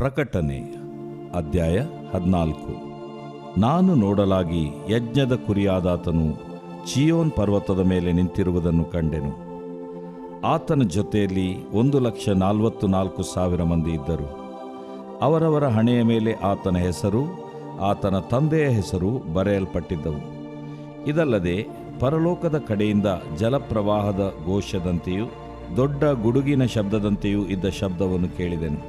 ಪ್ರಕಟಣೆ ಅಧ್ಯಾಯ 14. ನಾನು ನೋಡಲಾಗಿ ಯಜ್ಞದ ಕುರಿಯಾದಾತನು ಚೀಯೋನ್ ಪರ್ವತದ ಮೇಲೆ ನಿಂತಿರುವುದನ್ನು ಕಂಡೆನು. ಆತನ ಜೊತೆಯಲ್ಲಿ 1,44,000 ಮಂದಿ ಇದ್ದರು. ಅವರವರ ಹಣೆಯ ಮೇಲೆ ಆತನ ಹೆಸರು, ಆತನ ತಂದೆಯ ಹೆಸರು ಬರೆಯಲ್ಪಟ್ಟಿದ್ದವು. ಇದಲ್ಲದೆ ಪರಲೋಕದ ಕಡೆಯಿಂದ ಜಲಪ್ರವಾಹದ ಘೋಷದಂತೆಯೂ ದೊಡ್ಡ ಗುಡುಗಿನ ಶಬ್ದದಂತೆಯೂ ಇದ್ದ ಶಬ್ದವನ್ನು ಕೇಳಿದೆನು.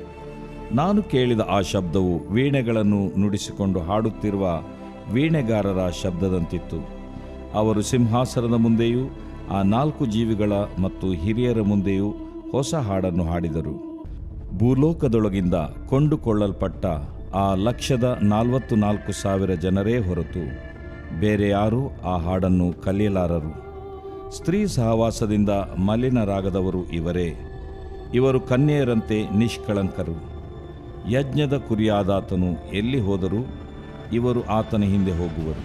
ನಾನು ಕೇಳಿದ ಆ ಶಬ್ದವು ವೀಣೆಗಳನ್ನು ನುಡಿಸಿಕೊಂಡು ಹಾಡುತ್ತಿರುವ ವೀಣೆಗಾರರ ಶಬ್ದದಂತಿತ್ತು. ಅವರು ಸಿಂಹಾಸನದ ಮುಂದೆಯೂ ಆ 4 ಜೀವಿಗಳ ಮತ್ತು ಹಿರಿಯರ ಮುಂದೆಯೂ ಹೊಸ ಹಾಡನ್ನು ಹಾಡಿದರು. ಭೂಲೋಕದೊಳಗಿಂದ ಕೊಂಡುಕೊಳ್ಳಲ್ಪಟ್ಟ ಆ 1,44,000 ಜನರೇ ಹೊರತು ಬೇರೆ ಯಾರೂ ಆ ಹಾಡನ್ನು ಕಲಿಯಲಾರರು. ಸ್ತ್ರೀ ಸಹವಾಸದಿಂದ ಮಲಿನರಾಗದವರು ಇವರೇ. ಇವರು ಕನ್ಯೆಯರಂತೆ ನಿಷ್ಕಳಂಕರು. ಯಜ್ಞದ ಕುರಿಯಾದಾತನು ಎಲ್ಲಿ ಹೋದರೂ ಇವರು ಆತನ ಹಿಂದೆ ಹೋಗುವರು.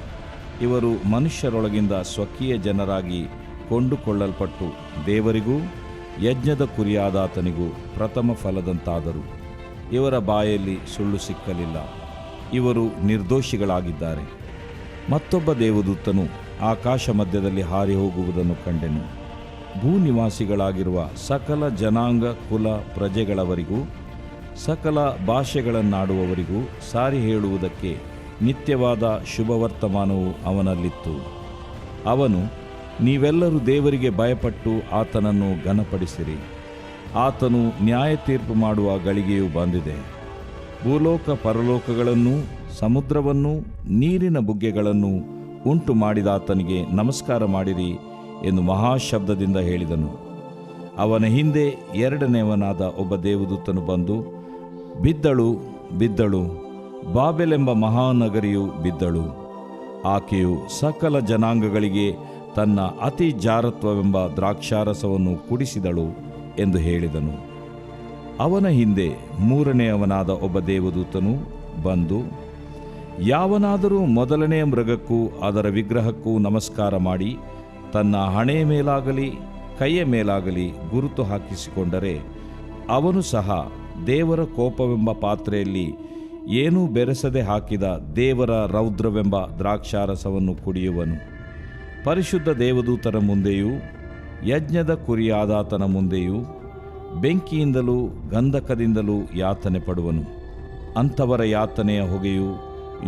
ಇವರು ಮನುಷ್ಯರೊಳಗಿಂದ ಸ್ವಕೀಯ ಜನರಾಗಿ ಕೊಂಡುಕೊಳ್ಳಲ್ಪಟ್ಟು ದೇವರಿಗೂ ಯಜ್ಞದ ಕುರಿಯಾದಾತನಿಗೂ ಪ್ರಥಮ ಫಲದಂತಾದರು. ಇವರ ಬಾಯಲ್ಲಿ ಸುಳ್ಳು ಸಿಕ್ಕಲಿಲ್ಲ. ಇವರು ನಿರ್ದೋಷಿಗಳಾಗಿದ್ದಾರೆ. ಮತ್ತೊಬ್ಬ ದೇವದೂತನು ಆಕಾಶ ಮಧ್ಯದಲ್ಲಿ ಹಾರಿ ಹೋಗುವುದನ್ನು ಕಂಡೆನು. ಭೂನಿವಾಸಿಗಳಾಗಿರುವ ಸಕಲ ಜನಾಂಗ ಕುಲ ಪ್ರಜೆಗಳವರಿಗೂ ಸಕಲ ಭಾಷೆಗಳನ್ನಾಡುವವರಿಗೂ ಸಾರಿ ಹೇಳುವುದಕ್ಕೆ ನಿತ್ಯವಾದ ಶುಭವರ್ತಮಾನವು ಅವನಲ್ಲಿತ್ತು. ಅವನು, ನೀವೆಲ್ಲರೂ ದೇವರಿಗೆ ಭಯಪಟ್ಟು ಆತನನ್ನು ಘನಪಡಿಸಿರಿ. ಆತನು ನ್ಯಾಯ ತೀರ್ಪು ಮಾಡುವ ಗಳಿಗೆಯು ಬಂದಿದೆ. ಭೂಲೋಕ ಪರಲೋಕಗಳನ್ನೂ ಸಮುದ್ರವನ್ನೂ ನೀರಿನ ಬುಗ್ಗೆಗಳನ್ನು ಉಂಟು ಮಾಡಿದಾತನಿಗೆ ನಮಸ್ಕಾರ ಮಾಡಿರಿ ಎಂದು ಮಹಾಶಬ್ದದಿಂದ ಹೇಳಿದನು. ಅವನ ಹಿಂದೆ 2ನೇಯವನಾದ ಒಬ್ಬ ದೇವದೂತನು ಬಂದು, ಬಿದ್ದಳು, ಬಿದ್ದಳು, ಬಾಬೆಲೆಂಬ ಮಹಾನಗರಿಯು ಬಿದ್ದಳು. ಆಕೆಯು ಸಕಲ ಜನಾಂಗಗಳಿಗೆ ತನ್ನ ಅತಿ ಜಾರತ್ವವೆಂಬ ದ್ರಾಕ್ಷಾರಸವನ್ನು ಕುಡಿಸಿದಳು ಎಂದು ಹೇಳಿದನು. ಅವನ ಹಿಂದೆ 3ನೇಯವನಾದ ಒಬ್ಬ ದೇವದೂತನು ಬಂದು, ಯಾವನಾದರೂ ಮೊದಲನೆಯ ಮೃಗಕ್ಕೂ ಅದರ ವಿಗ್ರಹಕ್ಕೂ ನಮಸ್ಕಾರ ಮಾಡಿ ತನ್ನ ಹಣೆಯ ಮೇಲಾಗಲಿ ಕೈಯ ಮೇಲಾಗಲಿ ಗುರುತು ಹಾಕಿಸಿಕೊಂಡರೆ ಅವನು ಸಹ ದೇವರ ಕೋಪವೆಂಬ ಪಾತ್ರೆಯಲ್ಲಿ ಏನೂ ಬೆರೆಸದೆ ಹಾಕಿದ ದೇವರ ರೌದ್ರವೆಂಬ ದ್ರಾಕ್ಷಾರಸವನ್ನು ಕುಡಿಯುವನು. ಪರಿಶುದ್ಧ ದೇವದೂತರ ಮುಂದೆಯೂ ಯಜ್ಞದ ಕುರಿಯಾದಾತನ ಮುಂದೆಯೂ ಬೆಂಕಿಯಿಂದಲೂ ಗಂಧಕದಿಂದಲೂ ಯಾತನೆ ಪಡುವನು. ಅಂಥವರ ಯಾತನೆಯ ಹೊಗೆಯು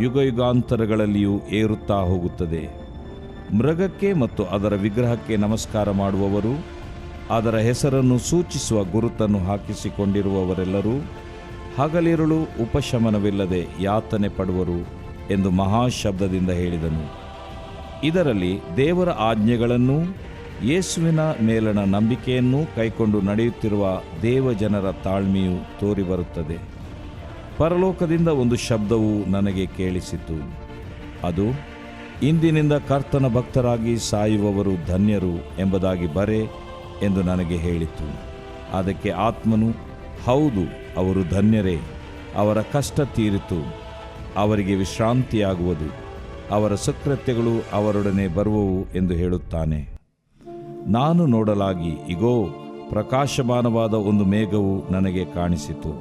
ಯುಗಯುಗಾಂತರಗಳಲ್ಲಿಯೂ ಏರುತ್ತಾ ಹೋಗುತ್ತದೆ. ಮೃಗಕ್ಕೆ ಮತ್ತು ಅದರ ವಿಗ್ರಹಕ್ಕೆ ನಮಸ್ಕಾರ ಮಾಡುವವರು, ಅದರ ಹೆಸರನ್ನು ಸೂಚಿಸುವ ಗುರುತನ್ನು ಹಾಕಿಸಿಕೊಂಡಿರುವವರೆಲ್ಲರೂ ಹಗಲಿರುಳು ಉಪಶಮನವಿಲ್ಲದೆ ಯಾತನೆ ಪಡುವರು ಎಂದು ಮಹಾಶಬ್ದದಿಂದ ಹೇಳಿದನು. ಇದರಲ್ಲಿ ದೇವರ ಆಜ್ಞೆಗಳನ್ನೂ ಯೇಸುವಿನ ಮೇಲಣ ನಂಬಿಕೆಯನ್ನೂ ಕೈಕೊಂಡು ನಡೆಯುತ್ತಿರುವ ದೇವಜನರ ತಾಳ್ಮೆಯು ತೋರಿಬರುತ್ತದೆ. ಪರಲೋಕದಿಂದ ಒಂದು ಶಬ್ದವು ನನಗೆ ಕೇಳಿಸಿತು. ಅದು, ಇಂದಿನಿಂದ ಕರ್ತನ ಭಕ್ತರಾಗಿ ಸಾಯುವವರು ಧನ್ಯರು ಎಂಬುದಾಗಿ ಬರೆ ಎಂದು ನನಗೆ ಹೇಳಿತು. ಅದಕ್ಕೆ ಆತ್ಮನು, ಹೌದು, ಅವರು ಧನ್ಯರೇ, ಅವರ ಕಷ್ಟ ತೀರಿತು, ಅವರಿಗೆ ವಿಶ್ರಾಂತಿಯಾಗುವುದು, ಅವರ ಸತ್ಕೃತ್ಯಗಳು ಅವರೊಡನೆ ಬರುವವು ಎಂದು ಹೇಳುತ್ತಾನೆ. ನಾನು ನೋಡಲಾಗಿ ಇಗೋ, ಪ್ರಕಾಶಮಾನವಾದ ಒಂದು ಮೇಘವು ನನಗೆ ಕಾಣಿಸಿತು.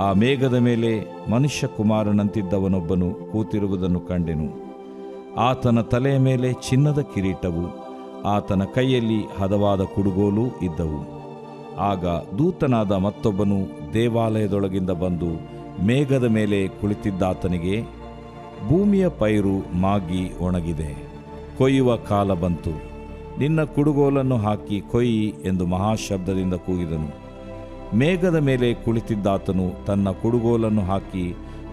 ಆ ಮೇಘದ ಮೇಲೆ ಮನುಷ್ಯಕುಮಾರನಂತಿದ್ದವನೊಬ್ಬನು ಕೂತಿರುವುದನ್ನು ಕಂಡೆನು. ಆತನ ತಲೆಯ ಮೇಲೆ ಚಿನ್ನದ ಕಿರೀಟವು, ಆತನ ಕೈಯಲ್ಲಿ ಹದವಾದ ಕುಡುಗೋಲು ಇದ್ದವು. ಆಗ ದೂತನಾದ ಮತ್ತೊಬ್ಬನು ದೇವಾಲಯದೊಳಗಿಂದ ಬಂದು ಮೇಘದ ಮೇಲೆ ಕುಳಿತಿದ್ದಾತನಿಗೆ, ಭೂಮಿಯ ಪೈರು ಮಾಗಿ ಒಣಗಿದೆ, ಕೊಯ್ಯುವ ಕಾಲ ಬಂತು, ನಿನ್ನ ಕುಡುಗೋಲನ್ನು ಹಾಕಿ ಕೊಯ್ಯಿ ಎಂದು ಮಹಾಶಬ್ದದಿಂದ ಕೂಗಿದನು. ಮೇಘದ ಮೇಲೆ ಕುಳಿತಿದ್ದಾತನು ತನ್ನ ಕುಡುಗೋಲನ್ನು ಹಾಕಿ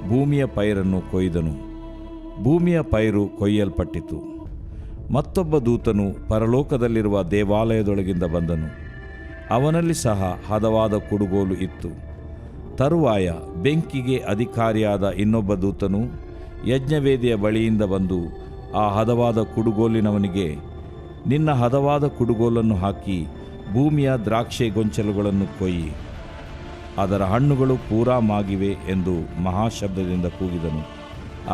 ಭೂಮಿಯ ಪೈರನ್ನು ಕೊಯ್ದನು. ಭೂಮಿಯ ಪೈರು ಕೊಯ್ಯಲ್ಪಟ್ಟಿತು. ಮತ್ತೊಬ್ಬ ದೂತನು ಪರಲೋಕದಲ್ಲಿರುವ ದೇವಾಲಯದೊಳಗಿಂದ ಬಂದನು. ಅವನಲ್ಲಿ ಸಹ ಹದವಾದ ಕುಡುಗೋಲು ಇತ್ತು. ತರುವಾಯ ಬೆಂಕಿಗೆ ಅಧಿಕಾರಿಯಾದ ಇನ್ನೊಬ್ಬ ದೂತನು ಯಜ್ಞವೇದಿಯ ಬಳಿಯಿಂದ ಬಂದು ಆ ಹದವಾದ ಕುಡುಗೋಲಿನವನಿಗೆ, ನಿನ್ನ ಹದವಾದ ಕುಡುಗೋಲನ್ನು ಹಾಕಿ ಭೂಮಿಯ ದ್ರಾಕ್ಷೆ ಗೊಂಚಲುಗಳನ್ನು ಕೊಯ್ಯಿ, ಅದರ ಹಣ್ಣುಗಳು ಪೂರಾ ಮಾಗಿವೆ ಎಂದು ಮಹಾಶಬ್ದದಿಂದ ಕೂಗಿದನು.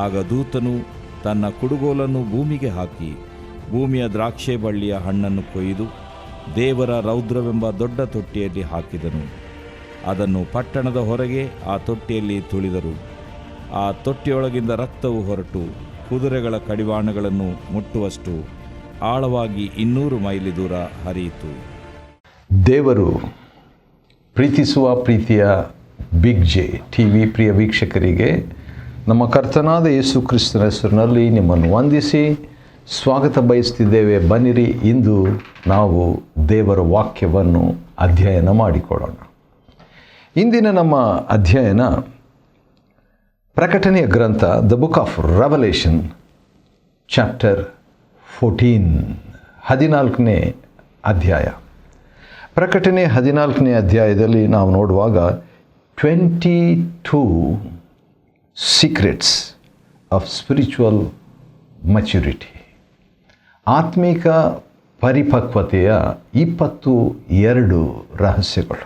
ಆಗ ದೂತನು ತನ್ನ ಕುಡುಗೋಲನ್ನು ಭೂಮಿಗೆ ಹಾಕಿ ಭೂಮಿಯ ದ್ರಾಕ್ಷೆ ಬಳ್ಳಿಯ ಹಣ್ಣನ್ನು ಕೊಯ್ದು ದೇವರ ರೌದ್ರವೆಂಬ ದೊಡ್ಡ ತೊಟ್ಟಿಯಲ್ಲಿ ಹಾಕಿದನು. ಅದನ್ನು ಪಟ್ಟಣದ ಹೊರಗೆ ಆ ತೊಟ್ಟಿಯಲ್ಲಿ ತುಳಿದರು. ಆ ತೊಟ್ಟಿಯೊಳಗಿಂದ ರಕ್ತವು ಹೊರಟು ಕುದುರೆಗಳ ಕಡಿವಾಣಗಳನ್ನು ಮುಟ್ಟುವಷ್ಟು ಆಳವಾಗಿ 200 ಮೈಲಿ ದೂರ ಹರಿಯಿತು. ದೇವರು ಪ್ರೀತಿಸುವ ಪ್ರೀತಿಯ ಬಿಗ್ ಜೆ ಟಿವಿ ಪ್ರಿಯ ವೀಕ್ಷಕರಿಗೆ ನಮ್ಮ ಕರ್ತನಾದ ಯೇಸು ಕ್ರಿಸ್ತನ ಹೆಸರಿನಲ್ಲಿ ನಿಮ್ಮನ್ನು ವಂದಿಸಿ ಸ್ವಾಗತ ಬಯಸ್ತಿದ್ದೇವೆ. ಬನ್ನಿರಿ, ಇಂದು ನಾವು ದೇವರ ವಾಕ್ಯವನ್ನು ಅಧ್ಯಯನ ಮಾಡಿಕೊಳ್ಳೋಣ. ಇಂದಿನ ನಮ್ಮ ಅಧ್ಯಯನ ಪ್ರಕಟಣೆಯ ಗ್ರಂಥ, the book of Revelation, chapter 14ನೇ ಅಧ್ಯಾಯ. ಪ್ರಕಟಣೆ 14ನೇ ಅಧ್ಯಾಯದಲ್ಲಿ ನಾವು ನೋಡುವಾಗ 22 ಸೀಕ್ರೆಟ್ಸ್ ಆಫ್ ಸ್ಪಿರಿಚುವಲ್ ಮೆಚುರಿಟಿ, ಆತ್ಮಿಕ ಪರಿಪಕ್ವತೆಯ 22 ರಹಸ್ಯಗಳು.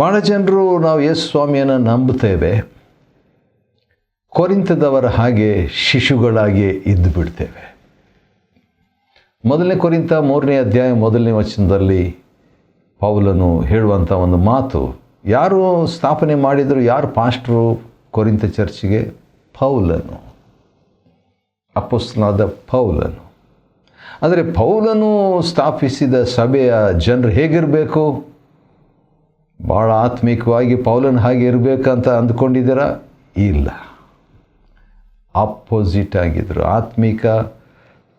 ಭಾಳ ಜನರು ನಾವು ಯೇಸು ಸ್ವಾಮಿಯನ್ನು ನಂಬುತ್ತೇವೆ, ಕೊರಿಂಥದವರ ಹಾಗೆ ಶಿಶುಗಳಾಗಿ ಇದ್ದು ಬಿಡ್ತೇವೆ. 1 ಕೊರಿಂಥ 3ನೇ ಅಧ್ಯಾಯ 1ನೇ ವಚನದಲ್ಲಿ ಪೌಲನು ಹೇಳುವಂಥ ಒಂದು ಮಾತು, ಯಾರು ಸ್ಥಾಪನೆ ಮಾಡಿದರು, ಯಾರು ಪಾಸ್ಟ್ರು ಕೊರಿಂಥ ಚರ್ಚಿಗೆ? ಪೌಲನು, ಅಪೊಸ್ತಲನಾದ ಪೌಲನು. ಆದರೆ ಪೌಲನು ಸ್ಥಾಪಿಸಿದ ಸಭೆಯ ಜನರು ಹೇಗಿರಬೇಕು? ಭಾಳ ಆತ್ಮಿಕವಾಗಿ ಪೌಲನ ಹಾಗೆ ಇರಬೇಕಂತ ಅಂದ್ಕೊಂಡಿದ್ದೀರಾ? ಇಲ್ಲ, ಆಪೋಸಿಟ್ ಆಗಿದ್ದರು. ಆತ್ಮಿಕ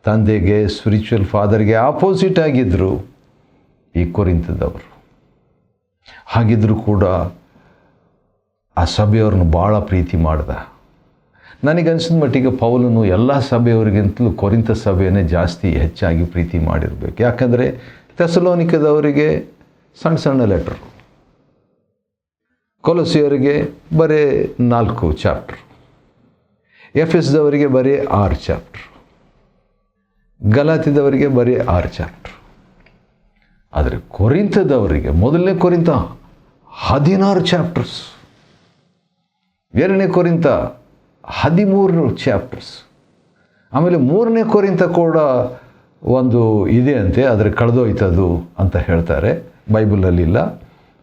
ತಂದೆಗೆ, ಸ್ಪಿರಿಚುವಲ್ ಫಾದರ್ಗೆ ಆಪೋಸಿಟ್ ಆಗಿದ್ದರು ಈ ಕೊರಿಂಥದವರು. ಹಾಗಿದ್ದರೂ ಕೂಡ ಆ ಸಭೆಯವ್ರನ್ನ ಭಾಳ ಪ್ರೀತಿ ಮಾಡ್ದ. ನನಗನ್ಸಿದ ಮಟ್ಟಿಗೆ ಪೌಲನು ಎಲ್ಲ ಸಭೆಯವರಿಗಿಂತಲೂ ಕೊರಿಂಥ ಸಭೆಯನ್ನೇ ಜಾಸ್ತಿ ಹೆಚ್ಚಾಗಿ ಪ್ರೀತಿ ಮಾಡಿರಬೇಕು. ಯಾಕಂದರೆ ಥೆಸಲೋನಿಕದವರಿಗೆ ಸಣ್ಣ ಸಣ್ಣ ಲೆಟ್ರು, ಕೊಲೊಸ್ಸಿಯವರಿಗೆ ಬರೀ 4 ಚಾಪ್ಟ್ರು, ಎಫೆಸದವರಿಗೆ ಬರೀ 6 ಚಾಪ್ಟ್ರು, ಗಲಾತ್ಯದವರಿಗೆ ಬರೀ 6 ಚಾಪ್ಟ್ರು. ಆದರೆ ಕೊರಿಂಥದವರಿಗೆ 1ನೇ ಕೊರಿಂಥ 16 ಚಾಪ್ಟರ್ಸ್, 2ನೇ ಕೊರಿಂಥ 13 ಚಾಪ್ಟರ್ಸ್, ಆಮೇಲೆ 3ನೇ ಕೊರಿಂಥ ಕೂಡ ಒಂದು ಇದೆ ಅಂತೆ, ಆದರೆ ಕಳೆದೋಯ್ತದು ಅಂತ ಹೇಳ್ತಾರೆ. ಬೈಬಲಲ್ಲಿಲ್ಲ,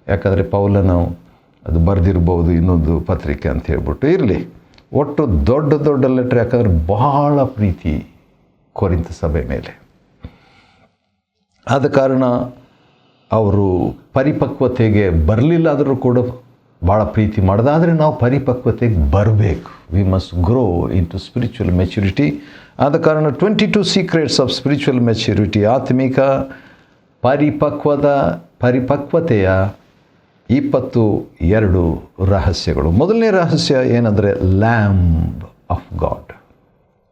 ಯಾಕಂದರೆ ಪೌಲನು ಅದು ಬರೆದಿರ್ಬೋದು ಇನ್ನೊಂದು ಪತ್ರಿಕೆ ಅಂತ ಹೇಳ್ಬಿಟ್ಟು. ಇರಲಿ, ಒಟ್ಟು ದೊಡ್ಡ ದೊಡ್ಡ ಲೆಟ್ರ್, ಯಾಕಂದರೆ ಬಹಳ ಪ್ರೀತಿ ಕೊರಿಂಥ ಸಭೆ ಮೇಲೆ. ಆದ ಕಾರಣ ಅವರು ಪರಿಪಕ್ವತೆಗೆ ಬರಲಿಲ್ಲ, ಆದರೂ ಕೂಡ ಭಾಳ ಪ್ರೀತಿ ಮಾಡೋದು. ಆದರೆ ನಾವು ಪರಿಪಕ್ವತೆಗೆ ಬರಬೇಕು. We must grow into spiritual maturity. ಆದ ಕಾರಣ 22 ಸೀಕ್ರೆಟ್ಸ್ ಆಫ್ ಸ್ಪಿರಿಚುವಲ್ ಮೆಚುರಿಟಿ, ಆತ್ಮಿಕ ಪರಿಪಕ್ವತೆಯ 22 ರಹಸ್ಯಗಳು. 1ನೇ ರಹಸ್ಯ ಏನಂದರೆ lamb of God.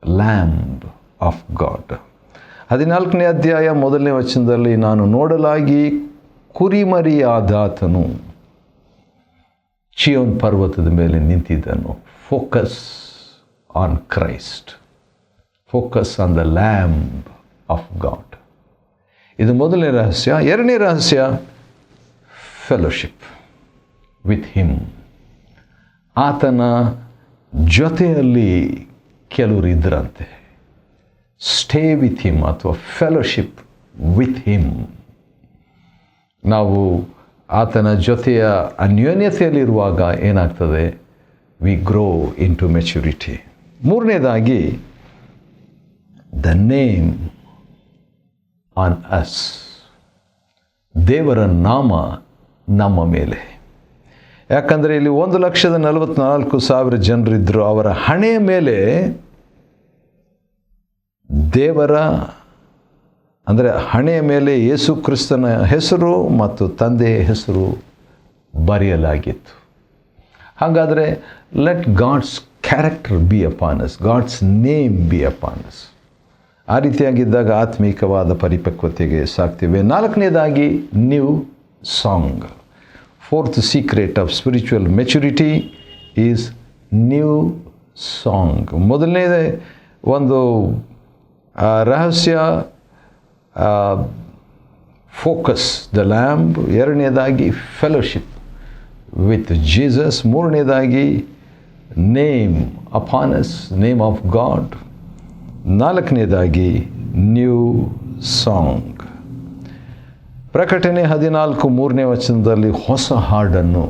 Lamb of God. 14ನೇ ಅಧ್ಯಾಯ 1ನೇ ವಚನದಲ್ಲಿ, ನಾನು ನೋಡಲಾಗಿ ಕುರಿಮರಿಯಾದಾತನು ಚಿಯೋನ್ ಪರ್ವತದ ಮೇಲೆ ನಿಂತಿದ್ದನು. Focus on Christ, focus on the lamb of God. ಇದು 1ನೇ ರಹಸ್ಯ. 2ನೇ ರಹಸ್ಯ ಫೆಲೋಶಿಪ್ ವಿತ್ ಹಿಮ್. ಆತನ ಜೊತೆಯಲ್ಲಿ ಕೆಲವರು ಇದ್ದರಂತೆ. ಸ್ಟೇ ವಿತ್ ಹಿಮ್ ಅಥವಾ ಫೆಲೋಶಿಪ್ ವಿತ್ ಹಿಮ್. ನಾವು ಆತನ ಜೊತೆಯ ಅನ್ಯೋನ್ಯತೆಯಲ್ಲಿರುವಾಗ ಏನಾಗ್ತದೆ? We grow into maturity. 3ನೇದಾಗಿ ದ ನೇಮ್ ಆನ್ ಅಸ್. ದೇವರ ನಾಮ ನಮ್ಮ ಮೇಲೆ. ಯಾಕಂದರೆ ಇಲ್ಲಿ 1,44,000 ಜನರಿದ್ದರು. ಅವರ ಹಣೆಯ ಮೇಲೆ ದೇವರ, ಅಂದರೆ ಹಣೆಯ ಮೇಲೆ ಯೇಸು ಕ್ರಿಸ್ತನ ಹೆಸರು ಮತ್ತು ತಂದೆಯ ಹೆಸರು ಬರೆಯಲಾಗಿತ್ತು. ಹಾಗಾದರೆ let God's character be upon us, God's name be upon us. ಆ ರೀತಿಯಾಗಿದ್ದಾಗ ಆತ್ಮೀಕವಾದ ಪರಿಪಕ್ವತೆಗೆ ಸಾಕ್ತೇವೆ. 4ನೇದಾಗಿ new song. 4th secret of spiritual maturity is new song. 1ನೇ ಒಂದು ರಹಸ್ಯ ಫೋಕಸ್ ದ ಲ್ಯಾಂಬ್. 2ನೇದಾಗಿ ಫೆಲೋಶಿಪ್ ವಿತ್ ಜೀಸಸ್. 3ನೇದಾಗಿ name upon us, name of God. 4ನೇದಾಗಿ ನ್ಯೂ ಸಾಂಗ್. ಪ್ರಕಟಣೆ 14:3 ವಚನದಲ್ಲಿ ಹೊಸ ಹಾಡನ್ನು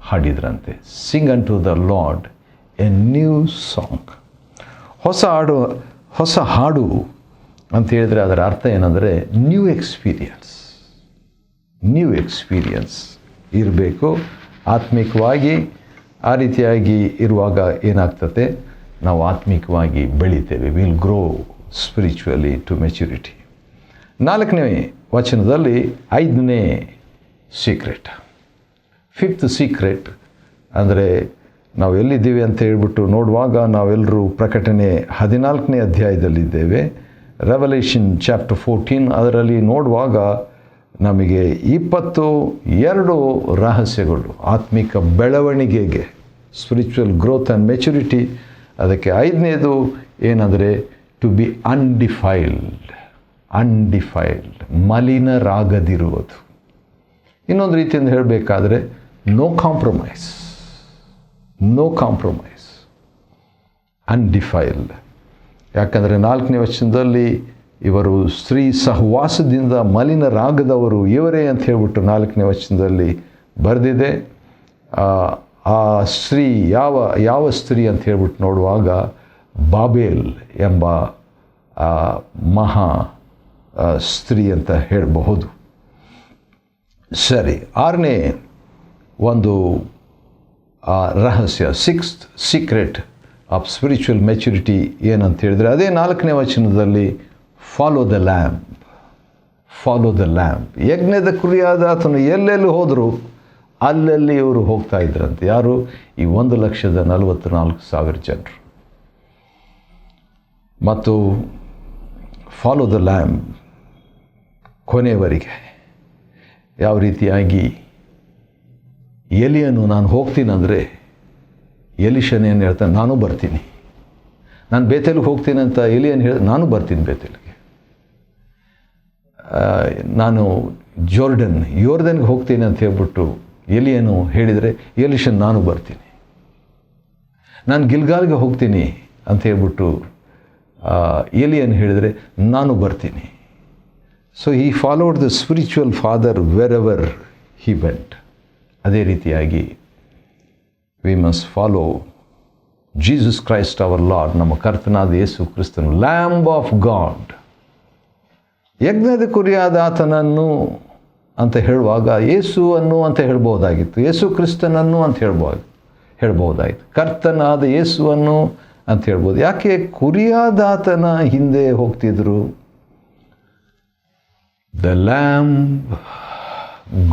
ಹಾಡಿದ್ರಂತೆ. Sing unto the Lord a new song. ಹೊಸ ಹಾಡು ಅಂತ ಹೇಳಿದರೆ ಅದರ ಅರ್ಥ ಏನಂದರೆ ನ್ಯೂ ಎಕ್ಸ್ಪೀರಿಯನ್ಸ್ ಇರಬೇಕು ಆತ್ಮಿಕವಾಗಿ. ಆ ರೀತಿಯಾಗಿ ಇರುವಾಗ ಏನಾಗ್ತದೆ, ನಾವು ಆತ್ಮಿಕವಾಗಿ ಬೆಳಿತೇವೆ. Will grow spiritually to maturity. 4ನೇ ವಚನದಲ್ಲಿ 5ನೇ ಸೀಕ್ರೆಟ್, 5th ಸೀಕ್ರೆಟ್ ಅಂದರೆ ನಾವು ಎಲ್ಲಿದ್ದೀವಿ ಅಂತ ಹೇಳ್ಬಿಟ್ಟು ನೋಡುವಾಗ ನಾವೆಲ್ಲರೂ ಪ್ರಕಟಣೆ 14ನೇ ಅಧ್ಯಾಯದಲ್ಲಿದ್ದೇವೆ. ರೆವಲ್ಯೂಷನ್ ಚಾಪ್ಟರ್ 14 ಅದರಲ್ಲಿ ನೋಡುವಾಗ ನಮಗೆ 22 ರಹಸ್ಯಗಳು ಆತ್ಮಿಕ ಬೆಳವಣಿಗೆಗೆ, ಸ್ಪಿರಿಚುವಲ್ ಗ್ರೋತ್ ಆ್ಯಂಡ್ ಮೆಚುರಿಟಿ. ಅದಕ್ಕೆ 5ನೇದು ಏನಂದರೆ ಟು ಬಿ ಅನ್ಡಿಫೈಲ್ಡ್, ಮಲಿನರಾಗದಿರುವುದು. ಇನ್ನೊಂದು ರೀತಿಯಿಂದ ಹೇಳಬೇಕಾದ್ರೆ ನೋ ಕಾಂಪ್ರಮೈಸ್, ಅನ್ಡಿಫೈಲ್ಡ್. ಯಾಕಂದರೆ 4ನೇ ವಚನದಲ್ಲಿ ಇವರು ಸ್ತ್ರೀ ಸಹವಾಸದಿಂದ ಮಲಿನರಾಗದವರು ಇವರೇ ಅಂತ ಹೇಳ್ಬಿಟ್ಟು 4ನೇ ವಚನದಲ್ಲಿ ಬರೆದಿದೆ. ಆ ಸ್ತ್ರೀ ಯಾವ ಸ್ತ್ರೀ ಅಂತ ಹೇಳ್ಬಿಟ್ಟು ನೋಡುವಾಗ ಬಾಬೇಲ್ ಎಂಬ ಮಹಾ ಸ್ತ್ರೀ ಅಂತ ಹೇಳಬಹುದು. ಸರಿ, 6ನೇ ಒಂದು ರಹಸ್ಯ, 6th secret of spiritual maturity ಏನಂತ ಹೇಳಿದರೆ ಅದೇ 4ನೇ ವಚನದಲ್ಲಿ ಫಾಲೋ ದ ಲ್ಯಾಂಪ್. ಯಜ್ಞದ ಕುರಿಯಾದ ಆತನು ಎಲ್ಲೆಲ್ಲಿ ಹೋದರೂ ಅಲ್ಲಲ್ಲಿ ಇವರು ಹೋಗ್ತಾ ಇದ್ರಂತೆ. ಯಾರು? ಈ 1,44,000 ಜನರು. ಮತ್ತು ಫಾಲೋ ದ ಲ್ಯಾಂಪ್ ಕೊನೆಯವರೆಗೆ. ಯಾವ ರೀತಿಯಾಗಿ ಎಲಿಯನು ನಾನು ಹೋಗ್ತೀನಂದರೆ ಎಲಿಷನೇನು ಹೇಳ್ತಾನೆ, ನಾನು ಬರ್ತೀನಿ. ನಾನು ಬೇತೇಲಿಗೆ ಹೋಗ್ತೀನಿ ಅಂತ ಎಲಿಯನ್ ಹೇಳಿ, ನಾನು ಬರ್ತೀನಿ ಬೇತೇಲಿಗೆ. ನಾನು ಯೋರ್ದನ್ಗೆ ಹೋಗ್ತೀನಿ ಅಂತ ಹೇಳ್ಬಿಟ್ಟು ಎಲಿಯನು ಹೇಳಿದರೆ ಎಲಿಷನ್ ನಾನು ಬರ್ತೀನಿ. ನಾನು ಗಿಲ್ಗಾಲ್ಗೆ ಹೋಗ್ತೀನಿ ಅಂತ ಹೇಳ್ಬಿಟ್ಟು ಎಲಿಯನ್ ಹೇಳಿದರೆ ನಾನು ಬರ್ತೀನಿ. So he followed the spiritual father wherever he went. ಅದೇ ರೀತಿಯಾಗಿ we must follow Jesus Christ our lord, ನಮ್ಮ ಕರ್ತನಾದ ಯೇಸು ಕ್ರಿಸ್ತನು, ಲ್ಯಾಂಬ್ ಆಫ್ ಗಾಡ್. ಯಜ್ಞದ ಕುರಿಯಾದ ಆತನನ್ನು ಅಂತ ಹೇಳುವಾಗ ಯೇಸುವನ್ನು ಅಂತ ಹೇಳ್ಬೋದಾಗಿತ್ತು, ಯೇಸು ಕ್ರಿಸ್ತನನ್ನು ಅಂತ ಹೇಳ್ಬೋದಾಗಿತ್ತು, ಕರ್ತನಾದ ಯೇಸುವನ್ನು ಅಂತ ಹೇಳ್ಬೋದು. ಯಾಕೆ ಕುರಿಯಾದ ಆತನ ಹಿಂದೆ ಹೋಗ್ತಿದ್ರು? The lamb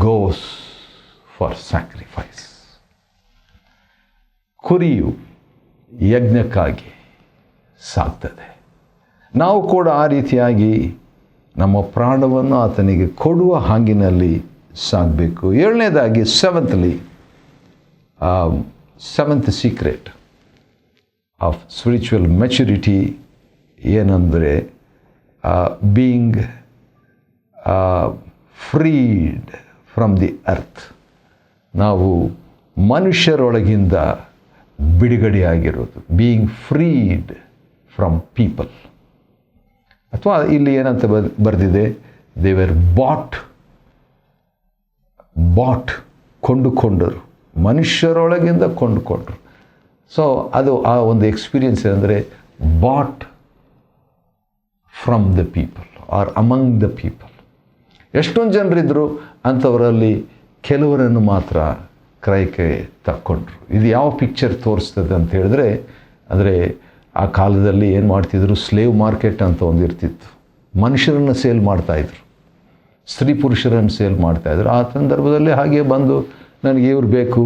goes for sacrifice. ಕುರಿಯು ಯಜ್ಞಕ್ಕಾಗಿ ಸಾಕ್ತದೆ. ನಾವು ಕೂಡ ಆ ರೀತಿಯಾಗಿ ನಮ್ಮ ಪ್ರಾಣವನ್ನು ಆತನಿಗೆ ಕೊಡುವ ಹಾಗಿನಲ್ಲಿ ಸಾಗಬೇಕು. 7ನೇದಾಗಿ seventh secret of spiritual maturity ಏನಂದರೆ being freed from the earth. ನಾವು ಮನುಷ್ಯರೊಳಗಿಂದ ಬಿಡುಗಡೆಯಾಗಿರೋದು, ಬೀಯಿಂಗ್ ಫ್ರೀಡ್ ಫ್ರಮ್ ಪೀಪಲ್. ಅಥವಾ ಇಲ್ಲಿ ಏನಂತ ಬರೆದಿದೆ, ದೇ ವೇರ್ ಬಾಟ್ ಕೊಂಡುಕೊಂಡರು, ಮನುಷ್ಯರೊಳಗಿಂದ ಕೊಂಡುಕೊಂಡರು. ಸೊ ಅದು ಆ ಒಂದು ಎಕ್ಸ್ಪೀರಿಯನ್ಸ್ ಏನಂದರೆ bought from the people or among the people. ಎಷ್ಟೊಂದು ಜನರಿದ್ದರು, ಅಂಥವರಲ್ಲಿ ಕೆಲವರನ್ನು ಮಾತ್ರ ಕ್ರಯಕ್ಕೆ ತಕ್ಕೊಂಡ್ರು. ಇದು ಯಾವ ಪಿಕ್ಚರ್ ತೋರಿಸ್ತದೆ ಅಂತ ಹೇಳಿದ್ರೆ, ಅಂದರೆ ಆ ಕಾಲದಲ್ಲಿ ಏನು ಮಾಡ್ತಿದ್ರು, ಸ್ಲೇವ್ ಮಾರ್ಕೆಟ್ ಅಂತ ಒಂದು ಇರ್ತಿತ್ತು. ಮನುಷ್ಯರನ್ನು ಸೇಲ್ ಮಾಡ್ತಾಯಿದ್ರು, ಸ್ತ್ರೀ ಪುರುಷರನ್ನು ಸೇಲ್ ಮಾಡ್ತಾಯಿದ್ರು. ಆ ಸಂದರ್ಭದಲ್ಲಿ ಹಾಗೆ ಬಂದು ನನಗೆ ಇವ್ರು ಬೇಕು,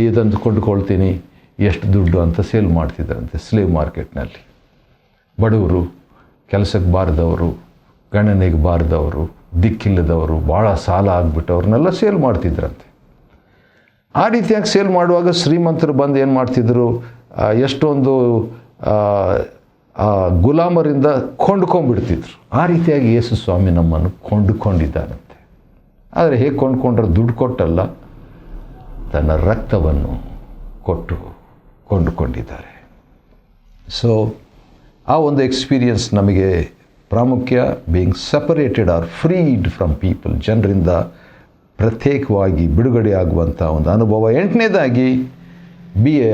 ಇದಂತ ಕೊಂಡುಕೊಳ್ತೀನಿ, ಎಷ್ಟು ದುಡ್ಡು ಅಂತ ಸೇಲ್ ಮಾಡ್ತಿದ್ರಂತೆ ಸ್ಲೇವ್ ಮಾರ್ಕೆಟ್ನಲ್ಲಿ. ಬಡವರು, ಕೆಲಸಕ್ಕೆ ಬಾರದವರು, ಗಣನೆಗೆ ಬಾರದವರು, ದಿಕ್ಕಿಲ್ಲದವರು, ಭಾಳ ಸಾಲ ಆಗಿಬಿಟ್ಟವ್ರನ್ನೆಲ್ಲ ಸೇಲ್ ಮಾಡ್ತಿದ್ರಂತೆ. ಆ ರೀತಿಯಾಗಿ ಸೇಲ್ ಮಾಡುವಾಗ ಶ್ರೀಮಂತರು ಬಂದು ಏನು ಮಾಡ್ತಿದ್ರು, ಎಷ್ಟೊಂದು ಗುಲಾಮರಿಂದ ಕೊಂಡ್ಕೊಂಡ್ಬಿಡ್ತಿದ್ರು. ಆ ರೀತಿಯಾಗಿ ಯೇಸು ಸ್ವಾಮಿ ನಮ್ಮನ್ನು ಕೊಂಡುಕೊಂಡಿದ್ದಾರಂತೆ. ಆದರೆ ಹೇಗೆ ಕೊಂಡ್ಕೊಂಡ್ರೆ ದುಡ್ಡು ಕೊಟ್ಟಲ್ಲ, ತನ್ನ ರಕ್ತವನ್ನು ಕೊಟ್ಟು ಕೊಂಡುಕೊಂಡಿದ್ದಾರೆ. ಸೊ ಆ ಒಂದು ಎಕ್ಸ್ಪೀರಿಯನ್ಸ್ ನಮಗೆ ಪ್ರಾಮುಖ್ಯ being separated or freed from people, ಜನರಿಂದ ಪ್ರತ್ಯೇಕವಾಗಿ ಬಿಡುಗಡೆಯಾಗುವಂಥ ಒಂದು ಅನುಭವ. 8ನೇದಾಗಿ ಬಿ ಎ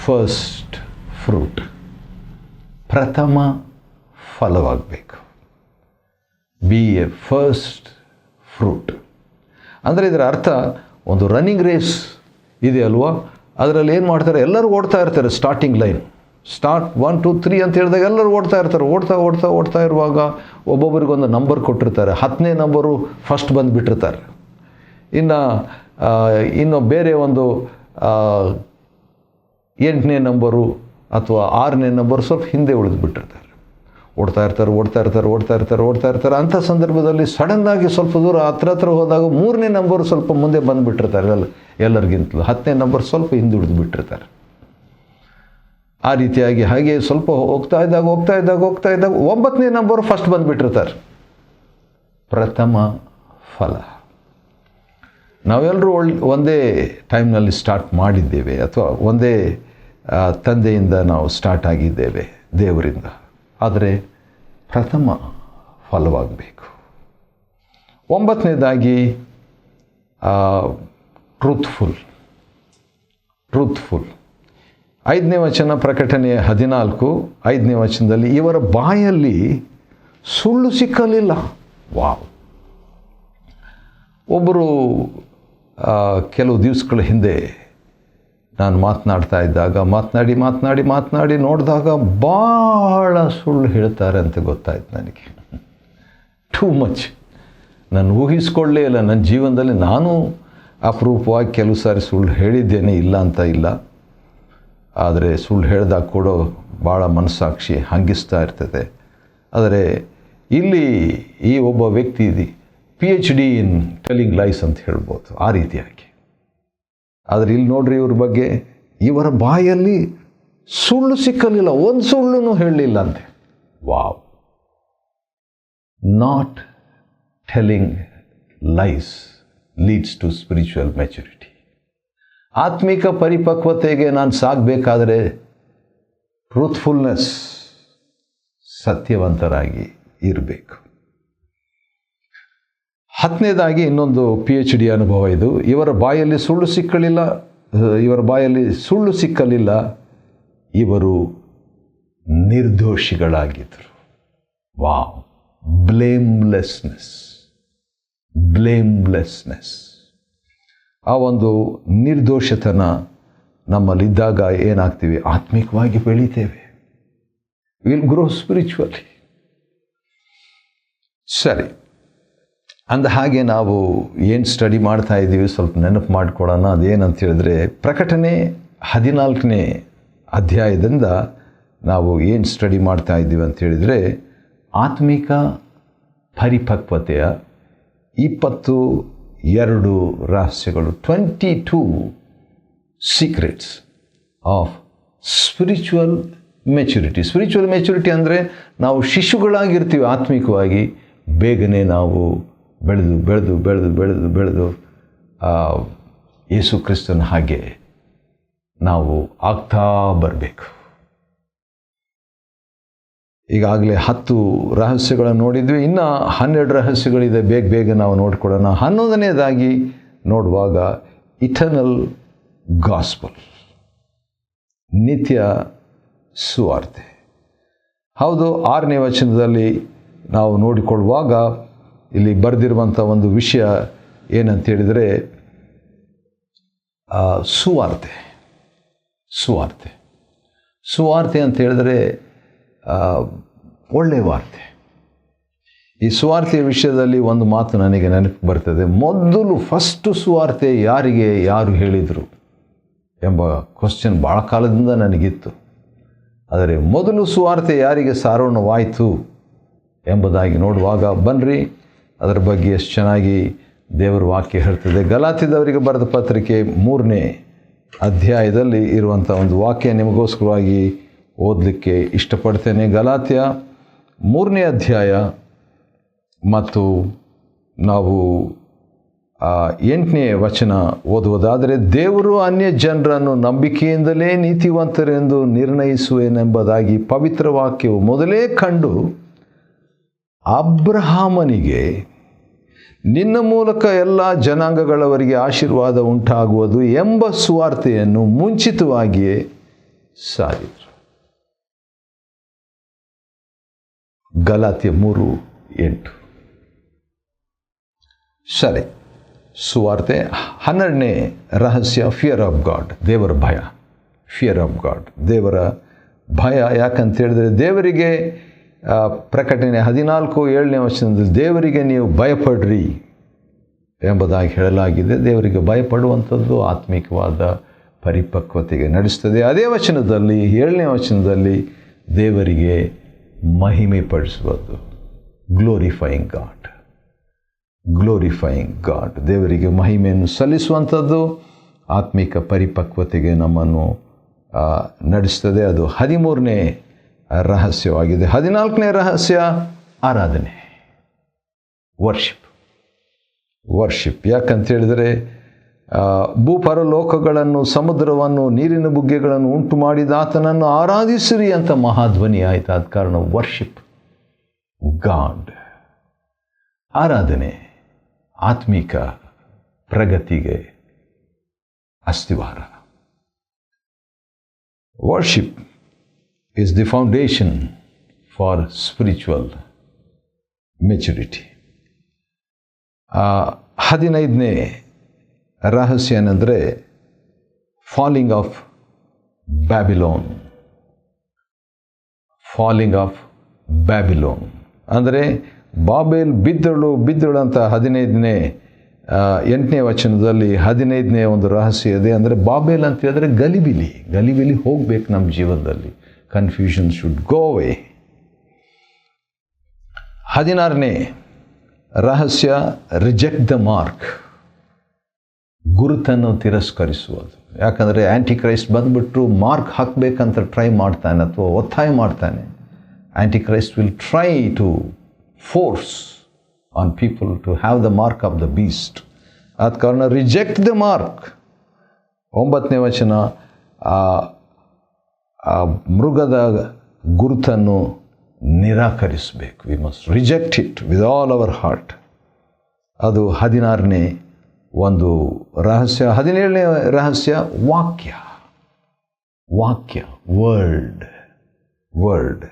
ಫಸ್ಟ್ ಫ್ರೂಟ್, ಪ್ರಥಮ ಫಲವಾಗಬೇಕು. ಬಿ ಎ ಫಸ್ಟ್ ಫ್ರೂಟ್ ಅಂದರೆ ಇದರ ಅರ್ಥ ಒಂದು ರನ್ನಿಂಗ್ ರೇಸ್ ಇದೆ ಅಲ್ವಾ, ಅದರಲ್ಲಿ ಏನು ಮಾಡ್ತಾರೆ, ಎಲ್ಲರೂ ಓಡ್ತಾ ಇರ್ತಾರೆ. ಸ್ಟಾರ್ಟಿಂಗ್ ಲೈನ್, ಸ್ಟಾರ್ಟ್ 1 2 3 ಅಂತ ಹೇಳಿದಾಗ ಎಲ್ಲರೂ ಓಡ್ತಾ ಇರ್ತಾರೆ. ಓಡ್ತಾ ಇರುವಾಗ ಒಬ್ಬೊಬ್ಬರಿಗೊಂದು ನಂಬರ್ ಕೊಟ್ಟಿರ್ತಾರೆ. 10ನೇ ನಂಬರು ಫಸ್ಟ್ ಬಂದುಬಿಟ್ಟಿರ್ತಾರೆ. ಇನ್ನು ಬೇರೆ ಒಂದು 8ನೇ ನಂಬರು ಅಥವಾ 6ನೇ ನಂಬರು ಸ್ವಲ್ಪ ಹಿಂದೆ ಉಳಿದುಬಿಟ್ಟಿರ್ತಾರೆ. ಓಡ್ತಾ ಇರ್ತಾರೆ. ಅಂಥ ಸಂದರ್ಭದಲ್ಲಿ ಸಡನ್ನಾಗಿ ಸ್ವಲ್ಪ ದೂರ ಹತ್ರ ಹೋದಾಗ 3ನೇ ನಂಬರು ಸ್ವಲ್ಪ ಮುಂದೆ ಬಂದುಬಿಟ್ಟಿರ್ತಾರೆ ಎಲ್ಲರಿಗಿಂತಲೂ. 10ನೇ ನಂಬರ್ ಸ್ವಲ್ಪ ಹಿಂದೆ ಉಳಿದುಬಿಟ್ಟಿರ್ತಾರೆ. ಆ ರೀತಿಯಾಗಿ ಹಾಗೆ ಸ್ವಲ್ಪ ಹೋಗ್ತಾ ಇದ್ದಾಗ 9ನೇ ನಂಬರು ಫಸ್ಟ್ ಬಂದುಬಿಟ್ಟಿರ್ತಾರೆ. ಪ್ರಥಮ ಫಲ. ನಾವೆಲ್ಲರೂ ಒಂದೇ ಟೈಮ್ನಲ್ಲಿ ಸ್ಟಾರ್ಟ್ ಮಾಡಿದ್ದೇವೆ ಅಥವಾ ಒಂದೇ ತಂದೆಯಿಂದ ನಾವು ಸ್ಟಾರ್ಟ್ ಆಗಿದ್ದೇವೆ ದೇವರಿಂದ. ಆದರೆ ಪ್ರಥಮ ಫಲವಾಗಬೇಕು. 9ನೇದಾಗಿ ಟ್ರೂತ್ಫುಲ್. 5ನೇ ವಚನ, ಪ್ರಕಟಣೆ 14 5ನೇ ವಚನದಲ್ಲಿ ಇವರ ಬಾಯಲ್ಲಿ ಸುಳ್ಳು ಸಿಕ್ಕಲಿಲ್ಲ. ವಾವ್! ಒಬ್ಬರು ಕೆಲವು ದಿವಸಗಳ ಹಿಂದೆ ನಾನು ಮಾತನಾಡಿ ನೋಡಿದಾಗ ಭಾಳ ಸುಳ್ಳು ಹೇಳ್ತಾರೆ ಅಂತ ಗೊತ್ತಾಯ್ತು ನನಗೆ. Too much. ನಾನು ಊಹಿಸ್ಕೊಳ್ಳೇ ಇಲ್ಲ. ನನ್ನ ಜೀವನದಲ್ಲಿ ನಾನು ಅಪರೂಪವಾಗಿ ಕೆಲವು ಸಾರಿ ಸುಳ್ಳು ಹೇಳಿದ್ದೇನೆ, ಇಲ್ಲ ಅಂತ ಇಲ್ಲ. ಆದರೆ ಸುಳ್ಳು ಹೇಳಿದಾಗ ಕೂಡ ಭಾಳ ಮನಸ್ಸಾಕ್ಷಿ ಹಂಗಿಸ್ತಾ ಇರ್ತದೆ. ಆದರೆ ಇಲ್ಲಿ ಈ ಒಬ್ಬ ವ್ಯಕ್ತಿ PhD ಇನ್ ಟೆಲಿಂಗ್ ಲೈಸ್ ಅಂತ ಹೇಳ್ಬೋದು, ಆ ರೀತಿಯಾಗಿ. ಆದರೆ ಇಲ್ಲಿ ನೋಡ್ರಿ, ಇವ್ರ ಬಗ್ಗೆ ಇವರ ಬಾಯಲ್ಲಿ ಸುಳ್ಳು ಸಿಕ್ಕಲಿಲ್ಲ, ಒಂದು ಸುಳ್ಳು ಹೇಳಲಿಲ್ಲ ಅಂತೆ. Wow! Not telling lies leads to spiritual maturity. ಆತ್ಮಿಕ ಪರಿಪಕ್ವತೆಗೆ ನಾನು ಸಾಗಬೇಕಾದರೆ ಟ್ರೂತ್ಫುಲ್ನೆಸ್, ಸತ್ಯವಂತರಾಗಿ ಇರಬೇಕು. 10ನೇದಾಗಿ ಇನ್ನೊಂದು PhD ಅನುಭವ ಇದು. ಇವರ ಬಾಯಲ್ಲಿ ಸುಳ್ಳು ಸಿಕ್ಕಲಿಲ್ಲ, ಇವರು ನಿರ್ದೋಷಿಗಳಾಗಿದ್ದರು. ವಾವ್! ಬ್ಲೇಮ್ಲೆಸ್ನೆಸ್. ಆ ಒಂದು ನಿರ್ದೋಷತನ ನಮ್ಮಲ್ಲಿದ್ದಾಗ ಏನಾಗ್ತೀವಿ? ಆತ್ಮಿಕವಾಗಿ ಬೆಳೀತೇವೆ. Will grow spiritually. ಸರಿ, ಅಂದ ಹಾಗೆ ನಾವು ಏನು ಸ್ಟಡಿ ಮಾಡ್ತಾ ಇದ್ದೀವಿ ಸ್ವಲ್ಪ ನೆನಪು ಮಾಡಿಕೊಳ್ಳೋಣ. ಅದೇನಂತ ಹೇಳಿದ್ರೆ, ಪ್ರಕಟಣೆ 14ನೇ ಅಧ್ಯಾಯದಿಂದ ನಾವು ಏನು ಸ್ಟಡಿ ಮಾಡ್ತಾ ಇದ್ದೀವಿ ಅಂತ ಹೇಳಿದರೆ, ಆತ್ಮಿಕ ಪರಿಪಕ್ವತೆಯ 22 ರಹಸ್ಯಗಳು, 22 ಸೀಕ್ರೆಟ್ಸ್ ಆಫ್ ಸ್ಪಿರಿಚುವಲ್ ಮೆಚುರಿಟಿ ಅಂದರೆ ನಾವು ಶಿಶುಗಳಾಗಿರ್ತೀವಿ ಆತ್ಮಿಕವಾಗಿ. ಬೇಗನೆ ನಾವು ಬೆಳೆದು ಯೇಸು ಕ್ರಿಸ್ತನ ಹಾಗೆ ನಾವು ಆಗ್ತಾ ಬರಬೇಕು. ಈಗಾಗಲೇ 10 ರಹಸ್ಯಗಳನ್ನು ನೋಡಿದ್ವಿ, ಇನ್ನು 12 ರಹಸ್ಯಗಳಿದೆ. ಬೇಗ ನಾವು ನೋಡ್ಕೊಳ್ಳೋಣ. 11ನೇದಾಗಿ ನೋಡುವಾಗ ಇಟರ್ನಲ್ ಗಾಸ್ಪಲ್, ನಿತ್ಯ ಸುವಾರ್ತೆ. ಹೌದು, 6ನೇ ವಚನದಲ್ಲಿ ನಾವು ನೋಡಿಕೊಳ್ಳುವಾಗ ಇಲ್ಲಿ ಬರೆದಿರುವಂಥ ಒಂದು ವಿಷಯ ಏನಂತ ಹೇಳಿದರೆ, ಸುವಾರ್ತೆ ಅಂತ ಹೇಳಿದರೆ ಒಳ್ಳೆಯ ವಾರ್ತೆ. ಈ ಸುವಾರ್ತೆಯ ವಿಷಯದಲ್ಲಿ ಒಂದು ಮಾತು ನನಗೆ ನೆನಪು ಬರ್ತದೆ. ಫಸ್ಟ್ ಸುವಾರ್ತೆ ಯಾರು ಹೇಳಿದರು ಎಂಬ ಕ್ವಶನ್ ಭಾಳ ಕಾಲದಿಂದ ನನಗಿತ್ತು. ಆದರೆ ಮೊದಲು ಸುವಾರ್ತೆ ಯಾರಿಗೆ ಸಾರೋಣವಾಯಿತು ಎಂಬುದಾಗಿ ನೋಡುವಾಗ ಬನ್ನಿರಿ, ಅದರ ಬಗ್ಗೆ ಎಷ್ಟು ಚೆನ್ನಾಗಿ ದೇವರ ವಾಕ್ಯ ಹೇಳ್ತದೆ. ಗಲಾತ್ಯದವರಿಗೆ ಬರೆದ ಪತ್ರಿಕೆ 3ನೇ ಅಧ್ಯಾಯದಲ್ಲಿ ಇರುವಂಥ ಒಂದು ವಾಕ್ಯ ನಿಮಗೋಸ್ಕರವಾಗಿ ಓದಲಿಕ್ಕೆ ಇಷ್ಟಪಡ್ತೇನೆ. ಗಲಾತ್ಯ 3ನೇ ಅಧ್ಯಾಯ ಮತ್ತು ನಾವು 8ನೇ ವಚನ ಓದುವುದಾದರೆ, ದೇವರು ಅನ್ಯ ಜನರನ್ನು ನಂಬಿಕೆಯಿಂದಲೇ ನೀತಿವಂತರೆಂದು ನಿರ್ಣಯಿಸುವೆನೆಂಬುದಾಗಿ ಪವಿತ್ರ ವಾಕ್ಯವು ಮೊದಲೇ ಕಂಡು ಅಬ್ರಹಾಮನಿಗೆ ನಿನ್ನ ಮೂಲಕ ಎಲ್ಲ ಜನಾಂಗಗಳವರಿಗೆ ಆಶೀರ್ವಾದ ಉಂಟಾಗುವುದು ಎಂಬ ಸುವಾರ್ತೆಯನ್ನು ಮುಂಚಿತವಾಗಿಯೇ ಸಾರಿದರು. ಗಲಾತ್ಯ 3:8. ಸರಿ, ಸುವಾರ್ತೆ. 12ನೇ ರಹಸ್ಯ ಫಿಯರ್ ಆಫ್ ಗಾಡ್, ದೇವರ ಭಯ. ಫಿಯರ್ ಆಫ್ ಗಾಡ್, ದೇವರ ಭಯ. ಯಾಕಂತ ಹೇಳಿದ್ರೆ ದೇವರಿಗೆ ಪ್ರಕಟಣೆ 14:7ನೇ ವಚನದಲ್ಲಿ ದೇವರಿಗೆ ನೀವು ಭಯಪಡ್ರಿ ಎಂಬುದಾಗಿ ಹೇಳಲಾಗಿದೆ. ದೇವರಿಗೆ ಭಯಪಡುವಂಥದ್ದು ಆತ್ಮಿಕವಾದ ಪರಿಪಕ್ವತೆಗೆ ನಡೆಸ್ತದೆ. ಅದೇ ವಚನದಲ್ಲಿ 7ನೇ ವಚನದಲ್ಲಿ ದೇವರಿಗೆ ಮಹಿಮೆ ಪಡಿಸುವುದು, ಗ್ಲೋರಿಫೈಯಿಂಗ್ ಗಾಡ್. ಗ್ಲೋರಿಫೈಯಿಂಗ್ ಗಾಡ್, ದೇವರಿಗೆ ಮಹಿಮೆಯನ್ನು ಸಲ್ಲಿಸುವಂಥದ್ದು ಆತ್ಮಿಕ ಪರಿಪಕ್ವತೆಗೆ ನಮ್ಮನ್ನು ನಡೆಸ್ತದೆ. ಅದು 13ನೇ ರಹಸ್ಯವಾಗಿದೆ. 14ನೇ ರಹಸ್ಯ ಆರಾಧನೆ, ವರ್ಷಿಪ್. ವರ್ಷಿಪ್ ಯಾಕಂತ ಹೇಳಿದರೆ ಭೂಪರಲೋಕಗಳನ್ನು, ಸಮುದ್ರವನ್ನು, ನೀರಿನ ಬುಗ್ಗೆಗಳನ್ನು ಉಂಟು ಮಾಡಿದ ಆತನನ್ನು ಆರಾಧಿಸಿರಿ ಅಂತ ಮಹಾಧ್ವನಿ ಆಯಿತು. ಆದ ಕಾರಣ ವರ್ಷಿಪ್ ಗಾಡ್. ಆರಾಧನೆ ಆತ್ಮಿಕ ಪ್ರಗತಿಗೆ ಅಸ್ತಿವಾರ. Worship is the foundation for spiritual maturity. 15ನೇ ರಹಸ್ಯ ಏನಂದರೆ falling of Babylon. Falling of Babylon ಅಂದರೆ ಬಾಬೆಲ್ ಬಿದ್ದಳು ಅಂತ 15ನೇ 8ನೇ ವಚನದಲ್ಲಿ 15ನೇ ಒಂದು ರಹಸ್ಯ ಇದೆ. ಅಂದರೆ ಬಾಬೆಲ್ ಅಂತ ಹೇಳಿದ್ರೆ ಗಲಿಬಿಲಿ ಹೋಗ್ಬೇಕು ನಮ್ಮ ಜೀವನದಲ್ಲಿ. ಕನ್ಫ್ಯೂಷನ್ ಶುಡ್ ಗೋ ಅವೇ. 16ನೇ ರಹಸ್ಯ ರಿಜೆಕ್ಟ್ ದ ಮಾರ್ಕ್, ಗುರುತನ್ನು ತಿರಸ್ಕರಿಸುವುದು. ಯಾಕಂದರೆ ಆ್ಯಂಟಿ ಕ್ರೈಸ್ಟ್ ಬಂದುಬಿಟ್ಟು ಮಾರ್ಕ್ ಹಾಕಬೇಕಂತ ಟ್ರೈ ಮಾಡ್ತಾನೆ ಅಥವಾ ಒತ್ತಾಯ ಮಾಡ್ತಾನೆ. Antichrist will try to force on people to have the mark of the beast. ಆದ ಕಾರಣ ರಿಜೆಕ್ಟ್ ದ ಮಾರ್ಕ್. 9ನೇ ವಚನ ಆ ಮೃಗದ ಗುರುತನ್ನು ನಿರಾಕರಿಸಬೇಕು. We must reject it with all our heart. ಅದು 16ನೇ ಒಂದು ರಹಸ್ಯ. 17ನೇ ರಹಸ್ಯ ವಾಕ್ಯ. ವರ್ಡ್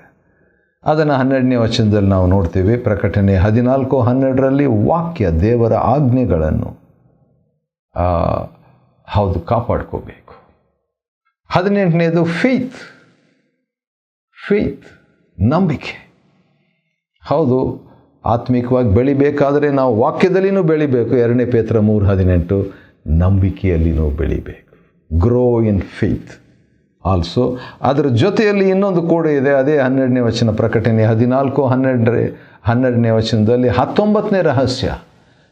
ಅದನ್ನು 12ನೇ ವಚನದಲ್ಲಿ ನಾವು ನೋಡ್ತೀವಿ. ಪ್ರಕಟಣೆ 14:12ರಲ್ಲಿ ವಾಕ್ಯ, ದೇವರ ಆಜ್ಞೆಗಳನ್ನು ಕಾಪಾಡ್ಕೋಬೇಕು. 18ನೇದು ಫೇತ್, ನಂಬಿಕೆ. ಹೌದು, ಆತ್ಮಿಕವಾಗಿ ಬೆಳಿಬೇಕಾದರೆ ನಾವು ವಾಕ್ಯದಲ್ಲಿನೂ ಬೆಳಿಬೇಕು. 2 ಪೇತ್ರ 3:18 ನಂಬಿಕೆಯಲ್ಲಿನೂ ಬೆಳಿಬೇಕು. Grow in faith also. ಅದರ ಜೊತೆಯಲ್ಲಿ ಇನ್ನೊಂದು ಕೂಡ ಇದೆ. ಅದೇ 12ನೇ ವಚನ, ಪ್ರಕಟಣೆ 14:12ನೇ ವಚನದಲ್ಲಿ 19ನೇ ರಹಸ್ಯ,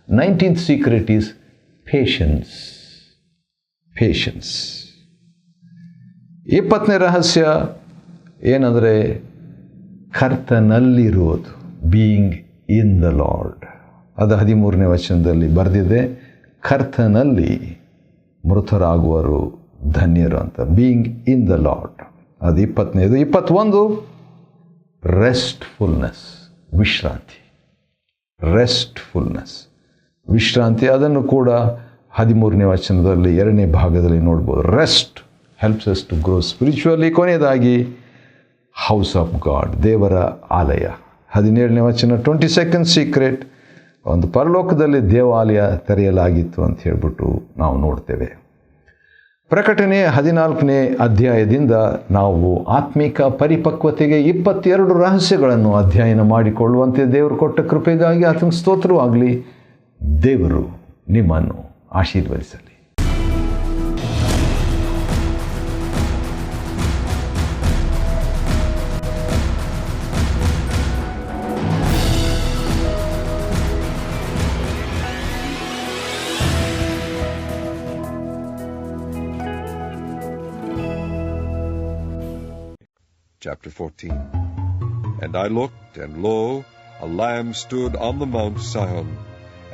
19th ಸೀಕ್ರೆಟ್ ಈಸ್ ಪೇಷನ್ಸ್. 20ನೇ ರಹಸ್ಯ ಏನಂದರೆ ಕರ್ತನಲ್ಲಿರುವುದು, ಬೀಯಿಂಗ್ ಇನ್ ದ ಲಾರ್ಡ್. ಅದು 13ನೇ ವಚನದಲ್ಲಿ ಬರೆದಿದೆ. ಕರ್ತನಲ್ಲಿ ಮೃತರಾಗುವರು ಧನ್ಯರು ಅಂತ, ಬೀಯಿಂಗ್ ಇನ್ ದ ಲಾರ್ಡ್. ಅದು 20ನೇದು. 21 ರೆಸ್ಟ್ಫುಲ್ನೆಸ್, ವಿಶ್ರಾಂತಿ. ಅದನ್ನು ಕೂಡ 13ನೇ ವಚನದಲ್ಲಿ 2ನೇ ಭಾಗದಲ್ಲಿ ನೋಡ್ಬೋದು. Rest helps us to grow spiritually. ಕೊನೆಯದಾಗಿ ಹೌಸ್ ಆಫ್ ಗಾಡ್, ದೇವರ ಆಲಯ. 17ನೇ ವಚನ 22nd ಸೀಕ್ರೆಟ್, ಒಂದು ಪರಲೋಕದಲ್ಲಿ ದೇವಾಲಯ ತೆರೆಯಲಾಗಿತ್ತು ಅಂತ ಹೇಳ್ಬಿಟ್ಟು ನಾವು ನೋಡ್ತೇವೆ. ಪ್ರಕಟಣೆ 14ನೇ ಅಧ್ಯಾಯದಿಂದ ನಾವು ಆತ್ಮಿಕ ಪರಿಪಕ್ವತೆಗೆ 22 ರಹಸ್ಯಗಳನ್ನು ಅಧ್ಯಯನ ಮಾಡಿಕೊಳ್ಳುವಂತೆ ದೇವರು ಕೊಟ್ಟ ಕೃಪೆಗಾಗಿ ಆತನ ಸ್ತೋತ್ರವಾಗಲಿ. ದೇವರು ನಿಮ್ಮನ್ನು ಆಶೀರ್ವದಿಸಲಿ. Chapter 14. And I looked, and lo, a Lamb stood on the Mount Sion,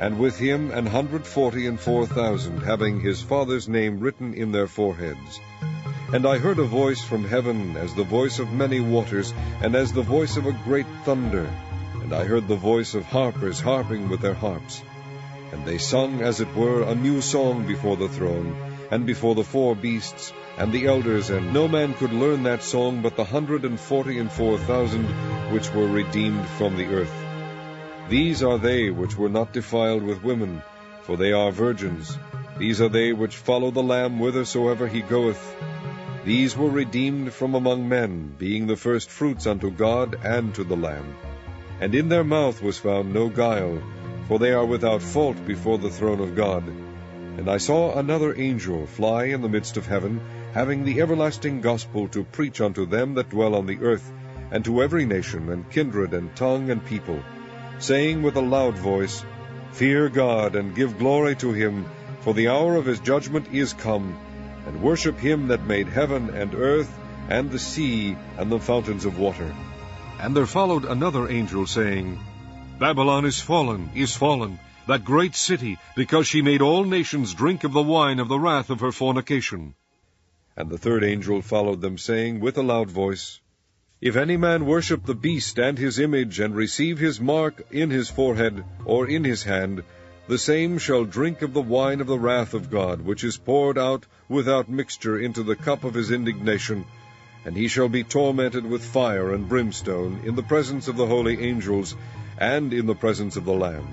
and with him 144,000, having his Father's name written in their foreheads. And I heard a voice from heaven, as the voice of many waters, and as the voice of a great thunder. And I heard the voice of harpers harping with their harps. And they sung, as it were, a new song before the throne, and before the 4 beasts, and the elders, and no man could learn that song but the 144,000 which were redeemed from the earth. These are they which were not defiled with women, for they are virgins. These are they which follow the Lamb whithersoever he goeth. These were redeemed from among men, being the first fruits unto God and to the Lamb. And in their mouth was found no guile, for they are without fault before the throne of God. And I saw another angel fly in the midst of heaven, having the everlasting gospel to preach unto them that dwell on the earth, and to every nation, and kindred, and tongue, and people, saying with a loud voice, Fear God, and give glory to him, for the hour of his judgment is come, and worship him that made heaven and earth, and the sea, and the fountains of water. And there followed another angel, saying, Babylon is fallen, that great city, because she made all nations drink of the wine of the wrath of her fornication. And the third angel followed them, saying with a loud voice, If any man worship the beast and his image, and receive his mark in his forehead or in his hand, the same shall drink of the wine of the wrath of God, which is poured out without mixture into the cup of his indignation, and he shall be tormented with fire and brimstone in the presence of the holy angels, and in the presence of the Lamb.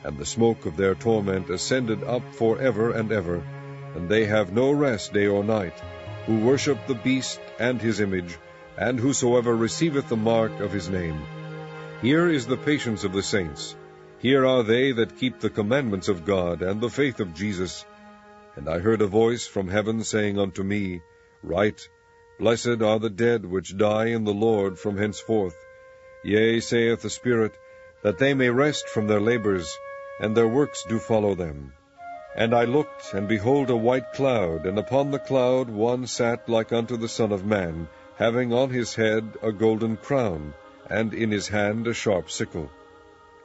And the smoke of their torment ascended up for ever and ever, and they have no rest day or night, who worship the beast and his image, and whosoever receiveth the mark of his name. Here is the patience of the saints. Here are they that keep the commandments of God, and the faith of Jesus. And I heard a voice from heaven saying unto me, Write, Blessed are the dead which die in the Lord from henceforth. Yea, saith the Spirit, that they may rest from their labors, and their works do follow them. And I looked, and behold a white cloud, and upon the cloud one sat like unto the Son of Man, having on his head a golden crown, and in his hand a sharp sickle.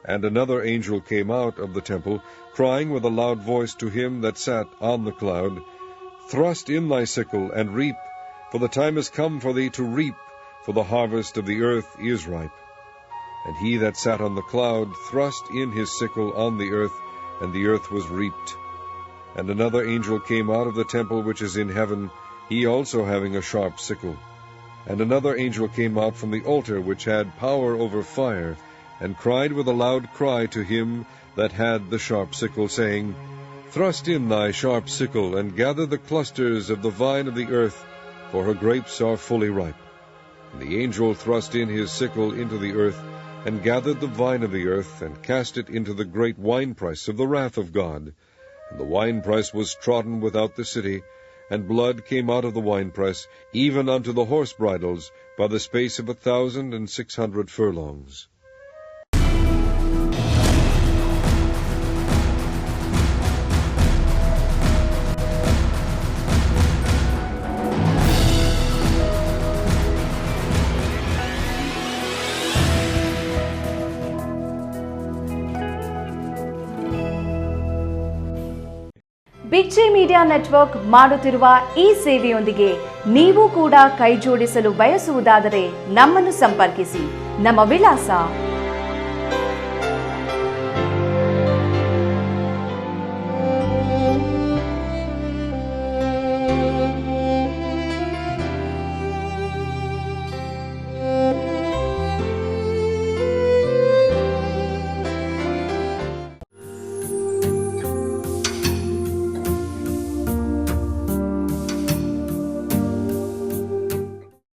And another angel came out of the temple, crying with a loud voice to him that sat on the cloud, Thrust in thy sickle, and reap, for the time is come for thee to reap, for the harvest of the earth is ripe. And he that sat on the cloud thrust in his sickle on the earth, and the earth was reaped. And another angel came out of the temple which is in heaven, he also having a sharp sickle. And another angel came out from the altar which had power over fire, and cried with a loud cry to him that had the sharp sickle, saying, Thrust in thy sharp sickle, and gather the clusters of the vine of the earth, for her grapes are fully ripe. And the angel thrust in his sickle into the earth, and gathered the vine of the earth, and cast it into the great winepress of the wrath of God. And the winepress was trodden without the city, and blood came out of the winepress, even unto the horse bridles, by the space of 1,600 furlongs. Big J Media Network ಮಾಡುತ್ತಿರುವ ಈ ಸೇವೆಯೊಂದಿಗೆ ನೀವು ಕೂಡ ಕೈಜೋಡಿಸಲು ಬಯಸುವುದಾದರೆ ನಮ್ಮನ್ನು ಸಂಪರ್ಕಿಸಿ. ನಮ್ಮ ವಿಳಾಸ